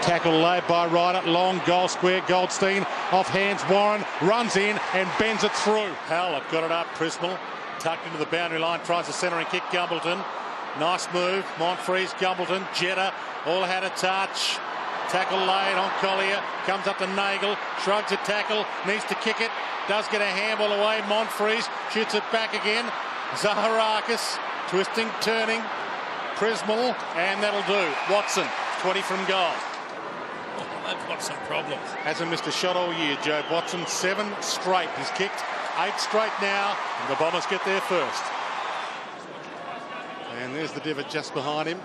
Tackle laid by Ryder, long goal square, Goldstein off hands, Warren runs in and bends it through. Howlett got it up, Prismal tucked into the boundary line, tries to centre and kick Gumbleton. Nice move, Montfrees, Gumbleton, Jetta, all had a touch. Tackle laid on Collier, comes up to Nagel, shrugs a tackle, needs to kick it, does get a handball away, Montfrees shoots it back again. Zaharakis, twisting, turning, Prismal, and that'll do. Watson, 20 from goal. They've got some problems. Hasn't missed a shot all year, Jobe Watson. 7 straight. He's kicked 8 straight now, and the Bombers get there first. And there's the divot just behind him.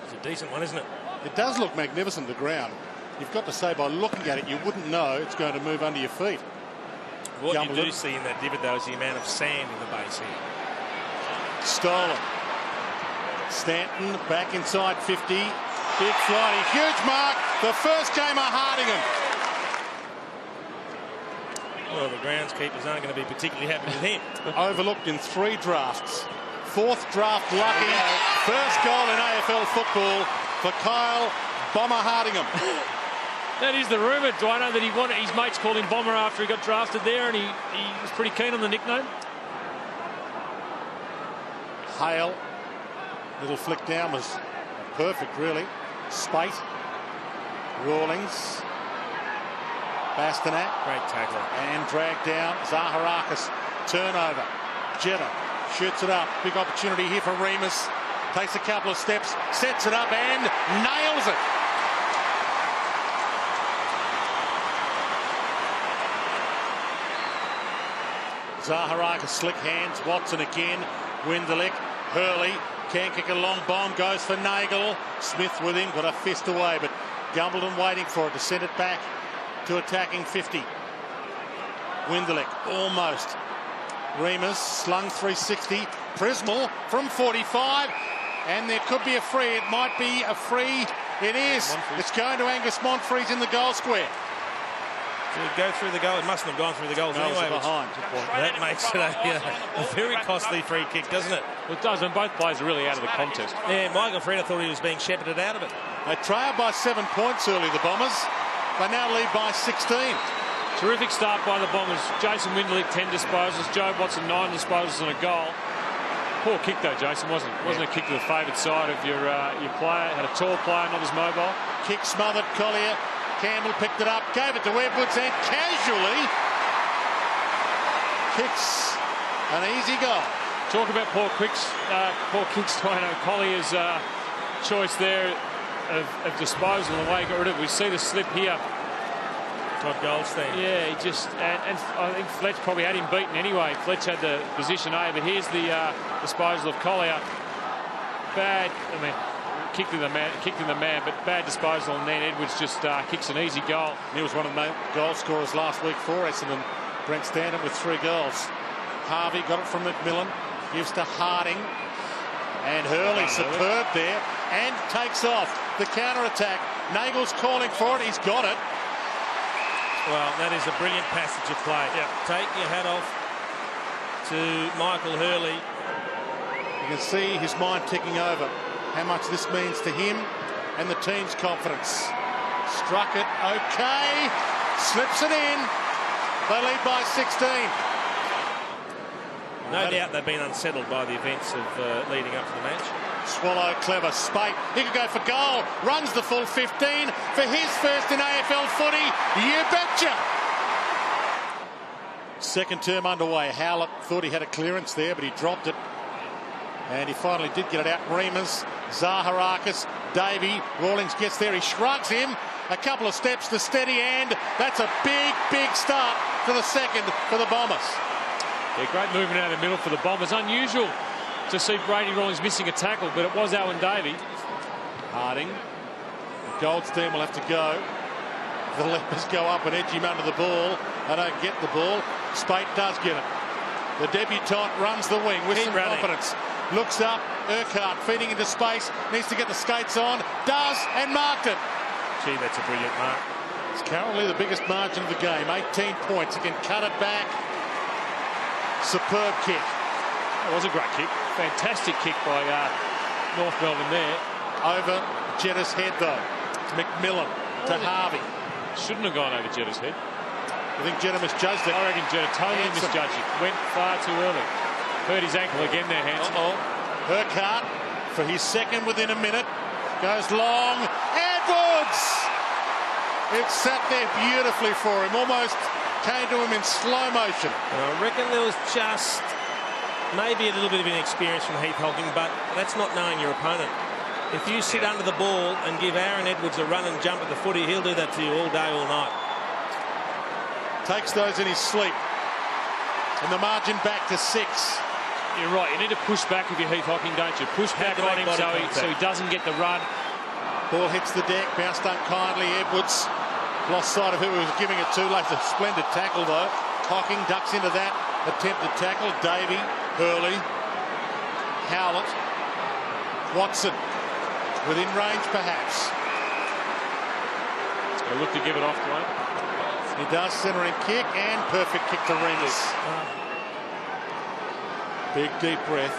It's a decent one, isn't it? It does look magnificent, the ground. You've got to say, by looking at it, you wouldn't know it's going to move under your feet. What you do see in that divot, though, is the amount of sand in the base here. Stolen. Stanton back inside 50. Big flighty, huge mark. The first game of Hardingham. Well, the groundskeepers aren't going to be particularly happy with him. Overlooked in 3 drafts. 4th draft lucky. First goal in AFL football for Kyle Bomber Hardingham. That is the rumour, Dwayno, that he wanted. His mates called him Bomber after he got drafted there, and he was pretty keen on the nickname. Hale, little flick down was perfect, really. Spate, Rawlings, Bastanak, great tackler, and dragged down. Zaharakis, turnover. Jetta shoots it up. Big opportunity here for Remus. Takes a couple of steps, sets it up and nails it. Zaharakis, slick hands. Watson again. Winderlick, Hurley. Can kick a long bomb, goes for Nagel. Smith with him, got a fist away, but Gumbleton waiting for it to send it back to attacking 50. Winderlick, almost. Remus, slung 360. Prismal from 45, and there could be a free. It might be a free. It is. Montfrees. It's going to Angus Montfrees in the goal square. Did it go through the goal? It mustn't have gone through the goals anyway. Behind. That makes it a very costly free kick, doesn't it? Well, it does, and both players are really out of the contest. Yeah, Michael Freda thought he was being shepherded out of it. They trailed by 7 points early, the Bombers. They now lead by 16. Terrific start by the Bombers. Jason Winderlick, 10 disposals. Jobe Watson, 9 disposals and a goal. Poor kick, though, Jason. Wasn't a kick to the favoured side of your player. Had a tall player, not as mobile. Kick smothered, Collier. Campbell picked it up, gave it to Edwards, and casually kicks an easy goal. Talk about poor kicks, Dwayno. Collier's choice there of disposal and the way he got rid of it. We see the slip here. Todd Goldstein. Yeah, he just and I think Fletch probably had him beaten anyway. Fletch had the position A, but here's the disposal of Collier. Bad. I mean, kicked in the man, but bad disposal, and then Edwards just kicks an easy goal. He was one of the goal scorers last week for Essendon. Brent Stanton with 3 goals. Harvey got it from McMillan, gives to Harding, and Hurley superb there, and takes off the counter-attack. Nagel's calling for it, he's got it. Well, that is a brilliant passage of play. Yep. Take your hat off to Michael Hurley. You can see his mind ticking over. How much this means to him and the team's confidence. Struck it, okay, slips it in. They lead by 16. No doubt they've been unsettled by the events of leading up to the match. Swallow, clever, Spate, he could go for goal, runs the full 15 for his first in AFL footy, you betcha. Second term underway. Howlett thought he had a clearance there, but he dropped it. And he finally did get it out. Remus, Zaharakis, Davey, Rawlings gets there, he shrugs him, a couple of steps to steady, and that's a big start for the second for the Bombers. Yeah, great movement out of the middle for the Bombers. Unusual to see Brady Rawlings missing a tackle, but it was Owen Davey. Harding, Goldstein will have to go. The Lepers go up and edge him under the ball. They don't get the ball. Spate does get it. The debutant runs the wing with some confidence. Looks up, Urquhart feeding into space, needs to get the skates on, does, and marked it. Gee, that's a brilliant mark. It's currently the biggest margin of the game, 18 points. He can cut it back. Superb kick. That was a great kick. Fantastic kick by North Melbourne there. Over Jetta's head, though. McMillan to Harvey. Shouldn't have gone over Jetta's head. I think Jetta misjudged it. I reckon Jetta totally misjudged it. Went far too early. Hurt his ankle again there, Hanson. Burkhart for his second within a minute. Goes long. Edwards! It sat there beautifully for him. Almost came to him in slow motion. I reckon there was just maybe a little bit of inexperience from Heath Hocking, but that's not knowing your opponent. If you sit under the ball and give Aaron Edwards a run and jump at the footy, he'll do that to you all day, all night. Takes those in his sleep. And the margin back to 6. You're right. You need to push back if you're Heath Hocking, don't you? Push back on him so he doesn't get the run. Ball hits the deck, bounced unkindly. Edwards lost sight of who he was giving it to. Like a splendid tackle, though. Hocking ducks into that attempted tackle. Davey, Hurley, Howlett, Watson. Within range, perhaps. He'll look to give it off to him. He does, centering kick, and perfect kick to Remus. Big, deep breath.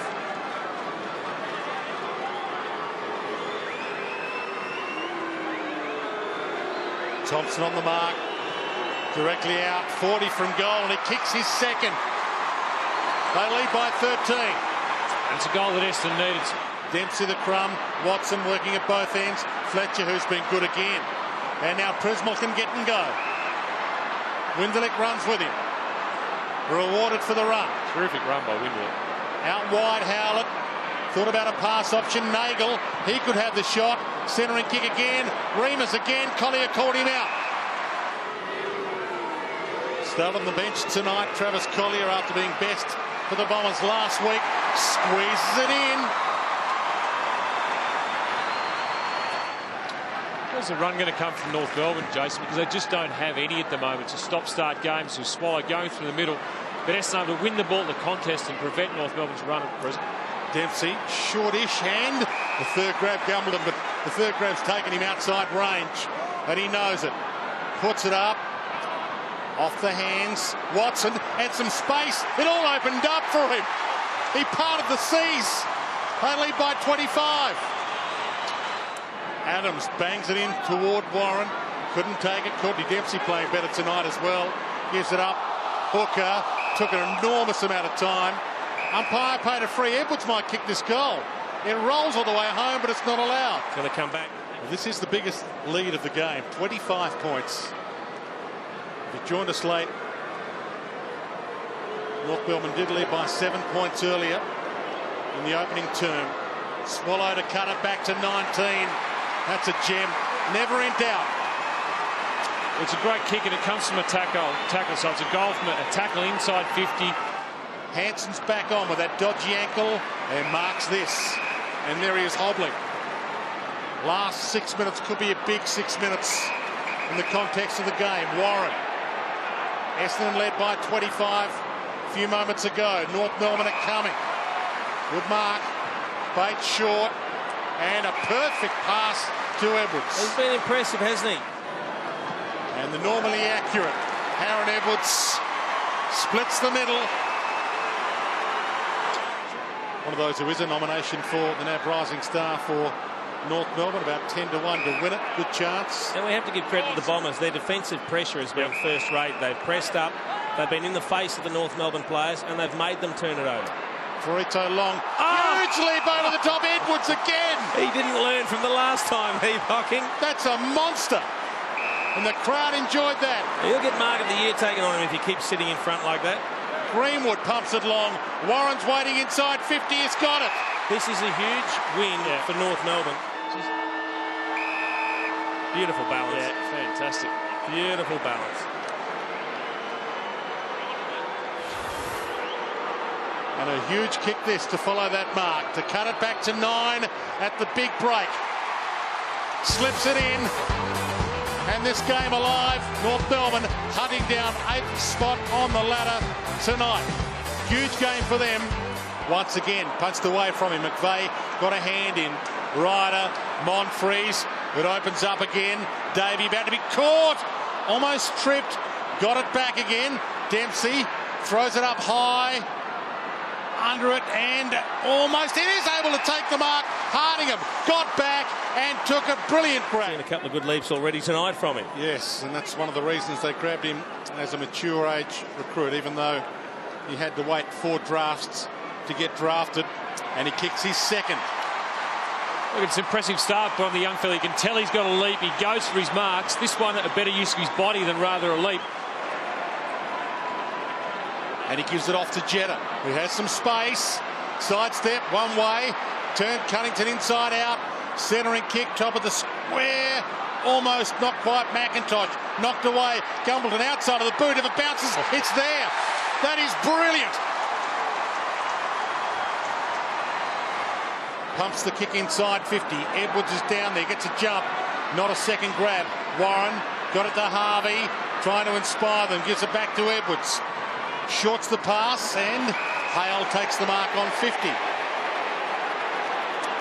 Thompson on the mark. Directly out, 40 from goal, and he kicks his second. They lead by 13. It's a goal that Essendon needed. Dempsey the crumb, Watson working at both ends, Fletcher who's been good again. And now Prismal can get and go. Winderlich runs with him. Rewarded for the run. Terrific run by Winderlich. Out wide, Howlett. Thought about a pass option. Nagel, he could have the shot. Centering kick again. Remus again. Collier caught him out. Still on the bench tonight, Travis Collier, after being best for the Bombers last week, squeezes it in. Where's the run going to come from North Melbourne, Jason? Because they just don't have any at the moment. It's a stop-start game. So Swallow going through the middle. But Essendon able to win the ball in the contest and prevent North Melbourne's run at present. Dempsey, shortish hand. The third grab Gumbleton, but the third grab's taken him outside range. And he knows it. Puts it up. Off the hands. Watson had some space. It all opened up for him. He parted the seas. They lead by 25. Adams bangs it in toward Warren. Couldn't take it. Courtney Dempsey playing better tonight as well. Gives it up. Hooker took an enormous amount of time. Umpire paid a free. Edwards might kick this goal. It rolls all the way home, but it's not allowed. It's going to come back. This is the biggest lead of the game. 25 points. If you joined us late, North Melbourne did lead by 7 points earlier in the opening term. Swallow to cut it back to 19. That's a gem. Never in doubt. It's a great kick, and it comes from a tackle. So it's a goal from a tackle inside 50. Hanson's back on with that dodgy ankle and marks this. And there he is hobbling. Last 6 minutes could be a big 6 minutes in the context of the game. Warren. Essendon led by 25 a few moments ago. North Melbourne are coming. Good mark. Bates short. And a perfect pass to Edwards. He's been impressive, hasn't he? And the normally accurate Aaron Edwards splits the middle. One of those who is a nomination for the NAB Rising Star for North Melbourne, about 10 to 1 to win it. Good chance. And we have to give credit to the Bombers. Their defensive pressure has been first rate. They've pressed up. They've been in the face of the North Melbourne players, and they've made them turn it over. Farito long. Huge leap over the top. Edwards again. He didn't learn from the last time, Heath Hocking. That's a monster. And the crowd enjoyed that. He'll get Mark of the Year taken on him if he keeps sitting in front like that. Greenwood pumps it long. Warren's waiting inside 50. He's got it. This is a huge win for North Melbourne. Beautiful balance. Yeah, fantastic. Beautiful balance. And a huge kick this to follow that mark. To cut it back to 9 at the big break. Slips it in. And this game alive. North Melbourne hunting down 8th spot on the ladder tonight. Huge game for them. Once again, punched away from him. McVeigh got a hand in. Ryder, Monfries. It opens up again. Davey about to be caught. Almost tripped. Got it back again. Dempsey throws it up high. under it and almost it is able to take the mark. Hardingham got back and took a brilliant grab. Seen a couple of good leaps already tonight from him. Yes, and that's one of the reasons they grabbed him as a mature age recruit, even though he had to wait 4 drafts to get drafted, and he kicks his second. Look, it's an impressive start from the young fella. You can tell he's got a leap. He goes for his marks. This one a better use of his body than rather a leap. And he gives it off to Jetta, who has some space. Sidestep, one way. Turn Cunnington inside out. Centering kick, top of the square. Almost, not quite. McIntosh knocked away. Gumbleton outside of the boot. If it bounces, it's there. That is brilliant. Pumps the kick inside 50. Edwards is down there, gets a jump. Not a second grab. Warren got it to Harvey, trying to inspire them. Gives it back to Edwards. Shorts the pass, and Hale takes the mark on 50.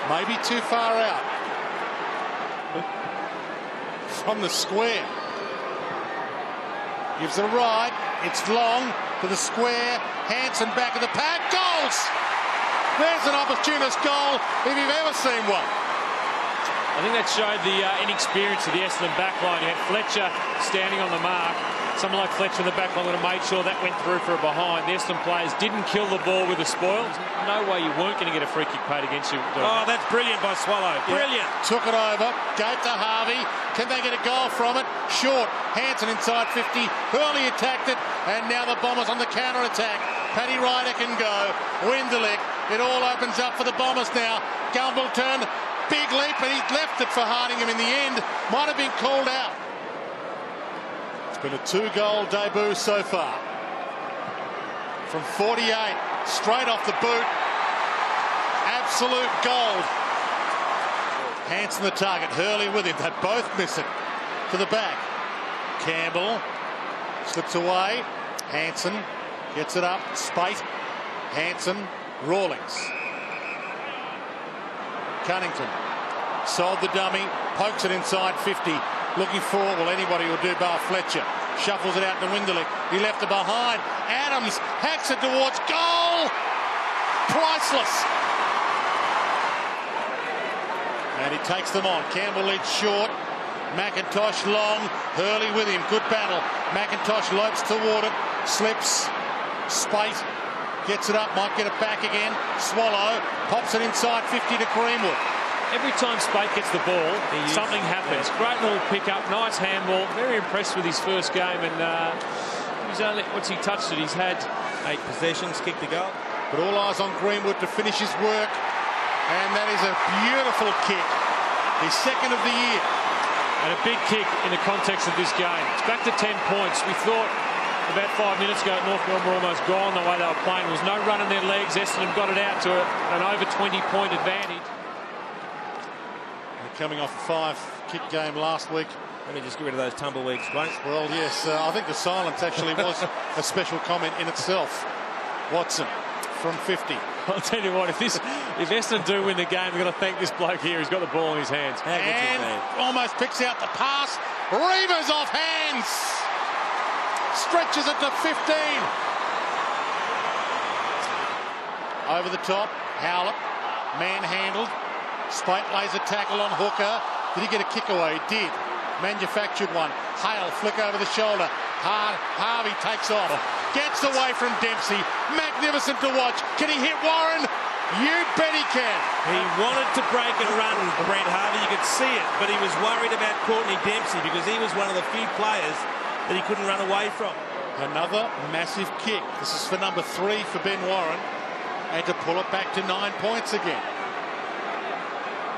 Maybe too far out from the square. Gives it a ride. It's long to the square. Hanson back of the pack. Goals! There's an opportunist goal if you've ever seen one. I think that showed the inexperience of the Essendon backline. You had Fletcher standing on the mark. Someone like Fletcher in the backline would have made sure that went through for a behind. The Essendon players didn't kill the ball with the spoil. There's no way you weren't going to get a free kick paid against you. Oh, that's brilliant by Swallow. Brilliant. Took it over. Gave to Harvey. Can they get a goal from it? Short. Hanson inside 50. Hurley attacked it. And now the Bombers on the counter-attack. Paddy Ryder can go. Winderlick. It all opens up for the Bombers now. Gumbleton. Big leap, and he left it for Hardingham in the end. Might have been called out. It's been a 2-goal debut so far. From 48, straight off the boot. Absolute gold. Hanson the target, Hurley with him. They both miss it. To the back. Campbell slips away. Hanson gets it up. Spate. Hanson. Rawlings. Cunnington sold the dummy, pokes it inside 50, looking for, well, anybody will do bar Fletcher. Shuffles it out to Winderlick. He left it behind. Adams hacks it towards goal. Priceless. And he takes them on. Campbell leads short. McIntosh long. Hurley with him. Good battle. McIntosh lopes toward it. Slips. Spate. Gets it up, might get it back again. Swallow pops it inside 50 to Greenwood. Every time Spate gets the ball, something happens. Great little pick-up, nice handball. Very impressed with his first game, and he's only, once he touched it, he's had 8 possessions, kicked the goal. But all eyes on Greenwood to finish his work, and that is a beautiful kick. His second of the year. And a big kick in the context of this game. It's back to 10 points. We thought about 5 minutes ago, North Melbourne were almost gone the way they were playing. There was no run in their legs. Essendon got it out to an over 20-point advantage. They're coming off a 5-kick game last week. Let me just get rid of those tumbleweeds, Wayne. Well, yes, I think the silence actually was a special comment in itself. Watson from 50. I'll tell you what, if Essendon do win the game, we're going to thank this bloke here. He's got the ball in his hands. And almost picks out the pass. Reavers off hands. Stretches it to 15. Over the top, Howlett, manhandled. Spate lays a tackle on Hooker. Did he get a kick away? He did. Manufactured one. Hale, flick over the shoulder. Harvey takes off. Gets away from Dempsey. Magnificent to watch. Can he hit Warren? You bet he can. He wanted to break and run, Brent Harvey. You could see it, but he was worried about Courtney Dempsey because he was one of the few players that he couldn't run away from. Another massive kick. This is for number 3 for Ben Warren. And to pull it back to 9 points again.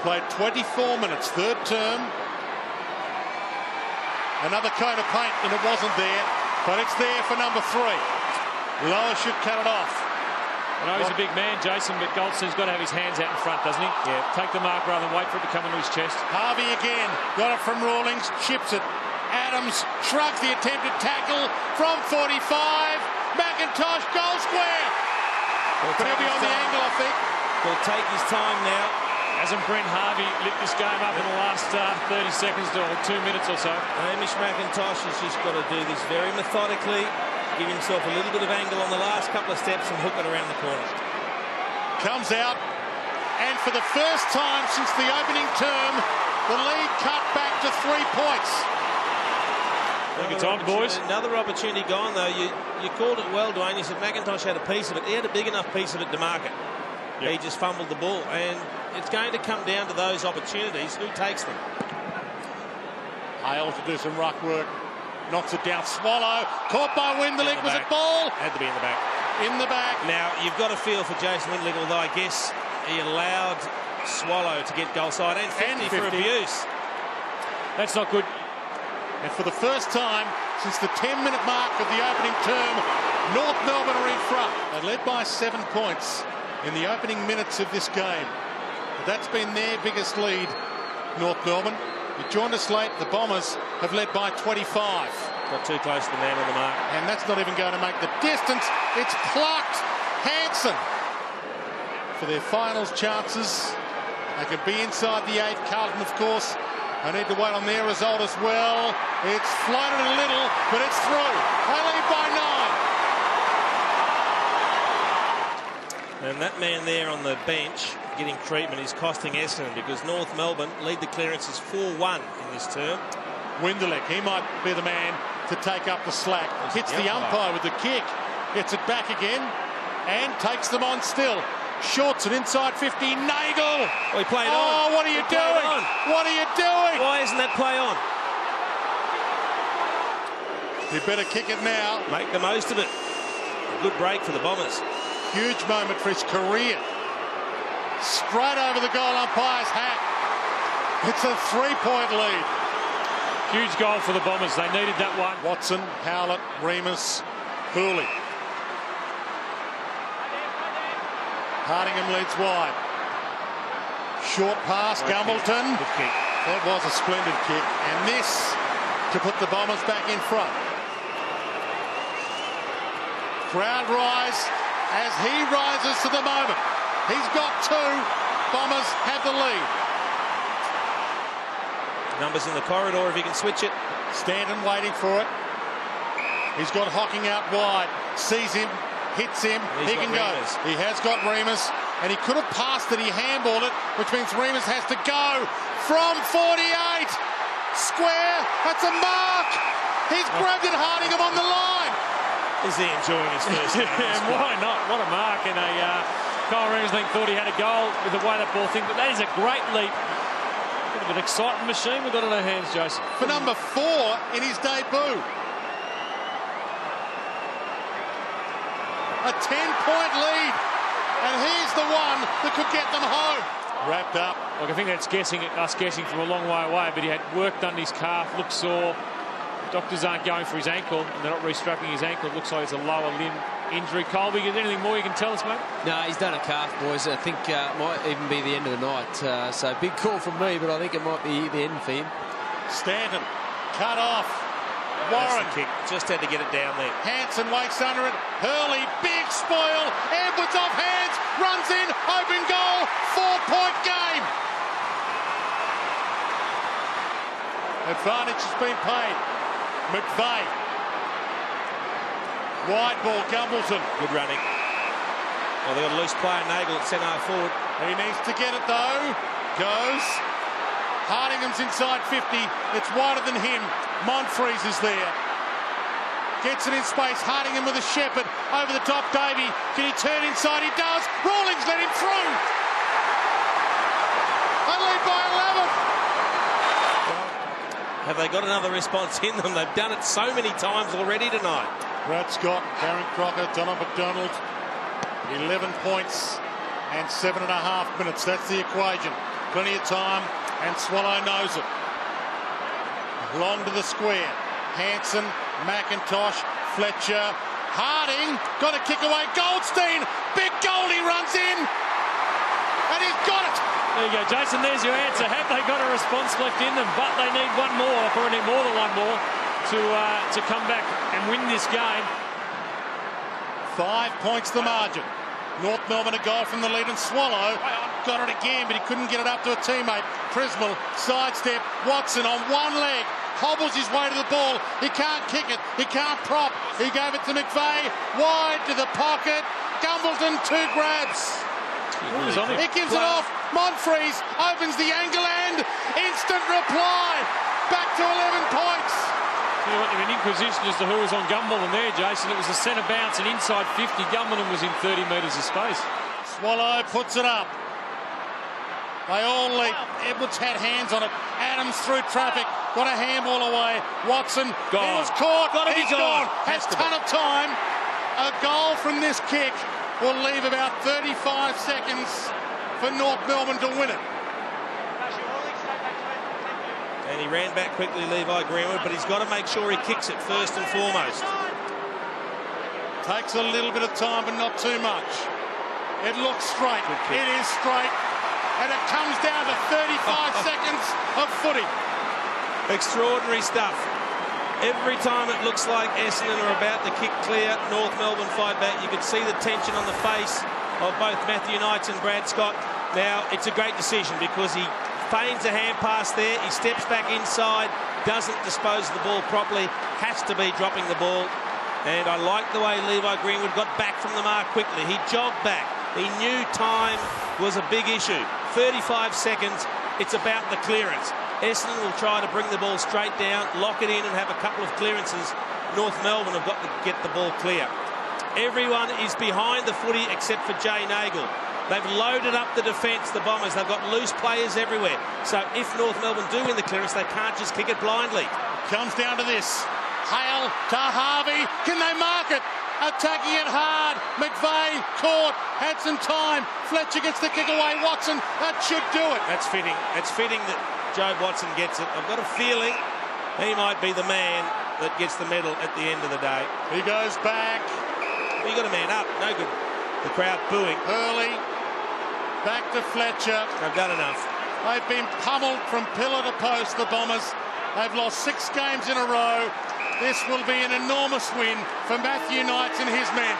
Played 24 minutes, third term. Another coat of paint, and it wasn't there. But it's there for number 3. Lower should cut it off. I know he's a big man, Jason, but Goldstein's got to have his hands out in front, doesn't he? Yeah. Take the mark rather than wait for it to come into his chest. Harvey again. Got it from Rawlings. Chips it. Adams shrugs the attempted tackle from 45. McIntosh, goal square. But he'll be on the angle, I think. He'll take his time now. Hasn't Brent Harvey lit this game up in the last 30 seconds or 2 minutes or so? Hamish McIntosh has just got to do this very methodically, give himself a little bit of angle on the last couple of steps and hook it around the corner. comes out, and for the first time since the opening term, the lead cut back to 3 points. Take your time, boys. Another opportunity gone, though. You called it well, Dwayne. You said McIntosh had a piece of it. He had a big enough piece of it to mark it. Yep. He just fumbled the ball, and it's going to come down to those opportunities. Who takes them? Hale to do some ruck work. Knocks it down. Swallow. Caught by Windelick. Was it ball? Had to be in the back. In the back. Now, you've got a feel for Jason Windelick, although I guess he allowed Swallow to get goal side and 50 for abuse. That's not good. And for the first time since the 10-minute mark of the opening term, North Melbourne are in front. They led by 7 points in the opening minutes of this game. But that's been their biggest lead, North Melbourne. You joined us late. The Bombers have led by 25. Got too close to the man on the mark. And that's not even going to make the distance. It's plucked. Hansen for their finals chances. They can be inside the 8. Carlton, of course, I need to wait on their result as well. It's floated a little, but it's through. They lead by 9. And that man there on the bench getting treatment is costing Essendon, because North Melbourne lead the clearances 4-1 in this term. Windelick, he might be the man to take up the slack. Hits the umpire with the kick. Gets it back again and takes them on still. Shorts it inside 50. Nagel. Oh, he played on. Oh, what are you doing? What are you doing? Why isn't that play on? You better kick it now. Make the most of it. A good break for the Bombers. Huge moment for his career. Straight over the goal umpire's hat. It's a 3-point lead. Huge goal for the Bombers. They needed that one. Watson, Howlett, Remus, Hooley. Hardingham leads wide. Short pass, Gumbleton. Good kick. That was a splendid kick. And this to put the Bombers back in front. Crowd rise as he rises to the moment. He's got 2. Bombers have the lead. Numbers in the corridor if he can switch it. Stanton waiting for it. He's got Hocking out wide. Sees him. Hits him. He can go. He has got Remus, and he could have passed it. He handballed it, which means Remus has to go from 48. Square. That's a mark. He's grabbed it. Hardingham on the line. Is he enjoying his first game? Why not? What a mark. And Kyle Remus thought he had a goal with the way that ball thing, but that is a great leap. Bit of an exciting machine we've got on our hands, Jason. For number 4 in his debut. A 10-point lead, and he's the one that could get them home. Wrapped up. Look, I think that's us guessing from a long way away, but he had work done his calf, looked sore. Doctors aren't going for his ankle, and they're not restrapping his ankle. It looks like it's a lower limb injury. Colby, is there anything more you can tell us, mate? No, he's done a calf, boys. I think it might even be the end of the night. So big call from me, but I think it might be the end for him. Stanton, cut off. Warren kick. Just had to get it down there. Hansen waits under it. Hurley, big spoil. Edwards off hands, runs in, open goal, 4-point game. Advantage has been paid. McVeigh. Wide ball, Gumbleton. Good running. Well, they got a loose player, Nagel at centre forward. He needs to get it though. Goes. Hardingham's inside 50. It's wider than him. Monfries is there. Gets it in space. Hardingham with a shepherd. Over the top, Davey. Can he turn inside? He does. Rawlings let him through. They lead by 11. Have they got another response in them? They've done it so many times already tonight. Brad Scott, Darren Crocker, Donald McDonald. 11 points and 7.5 minutes. That's the equation. Plenty of time. And Swallow knows it. Long to the square. Hansen, McIntosh, Fletcher, Harding, got a kick away. Goldstein, big goal, he runs in, and he's got it. There you go, Jason, there's your answer. Have they got a response left in them? But they need one more, probably more than one more, to come back and win this game. 5 points the margin. North Melbourne a goal from the lead, and Swallow got it again, but he couldn't get it up to a teammate. Prismal, sidestep, Watson on one leg, hobbles his way to the ball. He can't kick it, he can't prop. He gave it to McVeigh, wide to the pocket. Gumbleton, 2 grabs. He gives it off. Monfries opens the angle and instant reply. Back to 11 points. You know what, they're in inquisition as to who was on Gumbleton there, Jason. It was a centre bounce and inside 50. Gumbleton was in 30 metres of space. Swallow puts it up. They all leap. Edwards had hands on it. Adams through traffic. Got a handball away. Watson. Gone. He was caught. He's gone. Has Has to ton of time. A goal from this kick will leave about 35 seconds for North Melbourne to win it. And he ran back quickly, Levi Greenwood, but he's got to make sure he kicks it first and foremost. Takes a little bit of time, but not too much. It looks straight. It is straight. And it comes down to 35 seconds of footy. Extraordinary stuff. Every time it looks like Essendon are about to kick clear, North Melbourne fight back. You could see the tension on the face of both Matthew Knights and Brad Scott. Now, it's a great decision because he feigns a hand pass there. He steps back inside, doesn't dispose of the ball properly, has to be dropping the ball. And I like the way Levi Greenwood got back from the mark quickly. He jogged back. He knew time was a big issue. 35 seconds, it's about the clearance. Essendon will try to bring the ball straight down, lock it in and have a couple of clearances. North Melbourne have got to get the ball clear. Everyone is behind the footy except for Jay Nagle. They've loaded up the defence, the Bombers. They've got loose players everywhere. So if North Melbourne do win the clearance, they can't just kick it blindly. Comes down to this. Hale to Harvey. Can they mark it? Attacking it hard. McVeigh caught. Had some time. Fletcher gets the kick away. Watson. That should do it. That's fitting. It's fitting that Jobe Watson gets it. I've got a feeling he might be the man that gets the medal at the end of the day. He goes back. Well, you got a man up. No good. The crowd booing. Early. Back to Fletcher. They've done enough. They've been pummeled from pillar to post, the Bombers. They've lost 6 games in a row. This will be an enormous win for Matthew Knights and his men.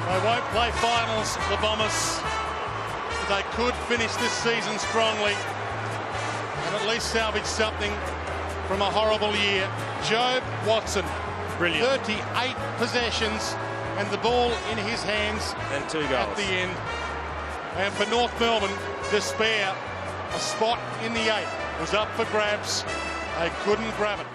They won't play finals, the Bombers. They could finish this season strongly and at least salvage something from a horrible year. Jobe Watson, Brilliant. 38 possessions and the ball in his hands And 2 goals. at the end. And for North Melbourne, despair. A spot in the 8 was up for grabs. They couldn't grab it.